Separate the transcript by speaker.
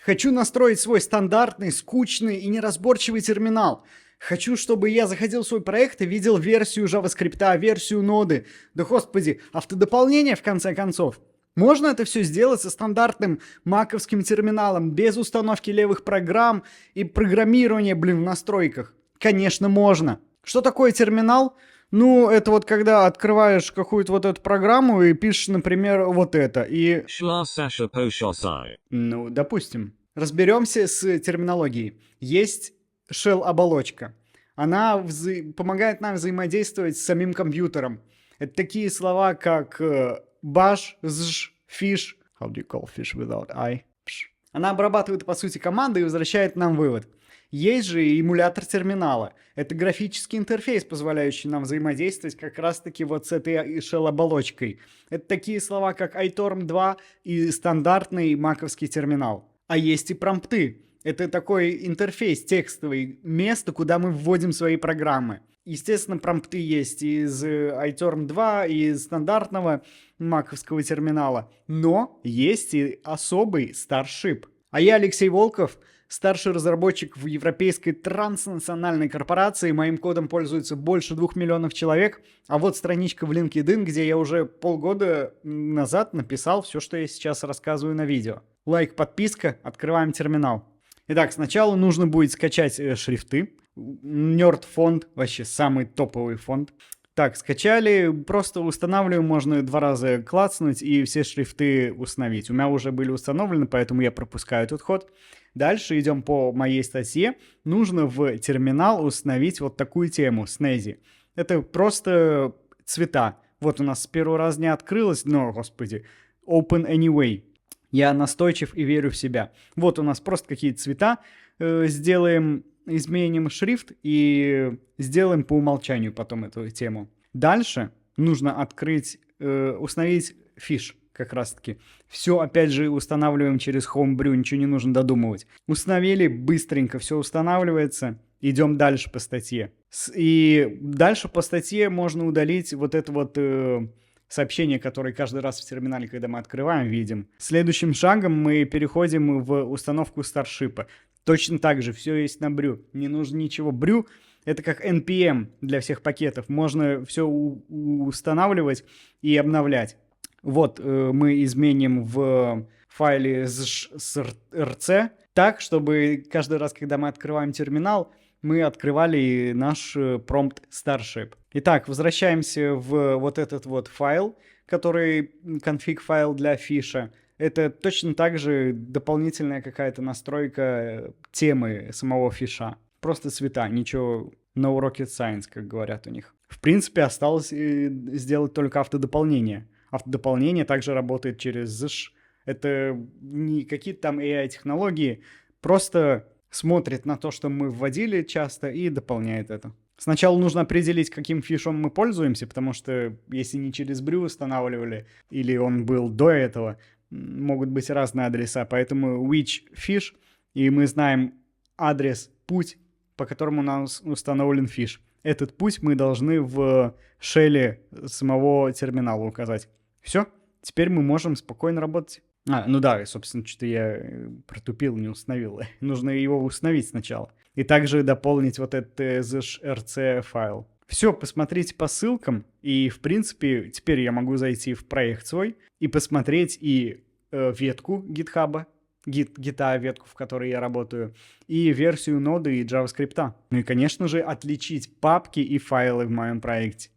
Speaker 1: Хочу настроить свой стандартный, скучный и неразборчивый терминал. Хочу, чтобы я заходил в свой проект и видел версию JavaScript, версию ноды. Да господи, автодополнение в конце концов. Можно это все сделать со стандартным маковским терминалом, без установки левых программ и программирования, в настройках? Конечно, можно. Что такое терминал? Ну, это вот когда открываешь какую-то вот эту программу и пишешь, например, вот это, и... Ну, допустим. Разберемся с терминологией. Есть shell-оболочка. Она помогает нам взаимодействовать с самим компьютером. Это такие слова, как bash, zh, fish. How do you call fish without I? Psh. Она обрабатывает, по сути, команды и возвращает нам вывод. Есть же и эмулятор терминала. Это графический интерфейс, позволяющий нам взаимодействовать как раз-таки вот с этой shell-оболочкой. Это такие слова, как iTorm 2 и стандартный маковский терминал. А есть и промпты. Это такой интерфейс текстовый, место, куда мы вводим свои программы. Естественно, промпты есть из iTorm 2, и из стандартного маковского терминала. Но есть и особый Starship. А я, Алексей Волков, старший разработчик в европейской транснациональной корпорации. Моим кодом пользуется больше 2 миллионов человек. А вот страничка в LinkedIn, где я уже полгода назад написал все, что я сейчас рассказываю на видео. Лайк, подписка, открываем терминал. Итак, сначала нужно будет скачать шрифты. Nerd фонд, вообще самый топовый фонд. Так, скачали, просто устанавливаем, можно 2 раза клацнуть и все шрифты установить. У меня уже были установлены, поэтому я пропускаю этот ход. Дальше идем по моей статье. Нужно в терминал установить вот такую тему, Snazzy. Это просто цвета. Вот у нас с первого раза не открылось, но, господи, Open Anyway. Я настойчив и верю в себя. Вот у нас просто какие-то цвета. Изменим шрифт и сделаем по умолчанию потом эту тему. Дальше нужно установить фиш как раз-таки. Все опять же устанавливаем через Homebrew, ничего не нужно додумывать. Установили, быстренько все устанавливается. Идем дальше по статье. И дальше по статье можно удалить вот это вот... сообщение, которое каждый раз в терминале, когда мы открываем, видим. Следующим шагом мы переходим в установку Starship. Точно так же, все есть на Brew. Не нужно ничего. Brew — это как NPM для всех пакетов. Можно все устанавливать и обновлять. Вот мы изменим в файле rc так, чтобы каждый раз, когда мы открываем терминал, мы открывали наш промпт Starship. Итак, возвращаемся в вот этот вот файл, который конфиг-файл для фиша. Это точно так же дополнительная какая-то настройка темы самого фиша. Просто цвета, ничего no rocket science, как говорят у них. В принципе, осталось сделать только автодополнение. Автодополнение также работает через ZSH. Это не какие-то там AI-технологии, просто смотрит на то, что мы вводили часто, и дополняет это. Сначала нужно определить, каким фишом мы пользуемся, потому что если не через Brew устанавливали, или он был до этого, могут быть разные адреса. Поэтому which fish, и мы знаем адрес, путь, по которому у нас установлен фиш. Этот путь мы должны в шелле самого терминала указать. Все, теперь мы можем спокойно работать. Ну да, собственно, что-то я протупил, не установил. Нужно его установить сначала. И также дополнить вот этот zshrc файл. Все, посмотрите по ссылкам. И, в принципе, теперь я могу зайти в проект свой и посмотреть и ветку GitHub, гита ветку, в которой я работаю, и версию ноды и JavaScript. Ну и, конечно же, отличить папки и файлы в моем проекте.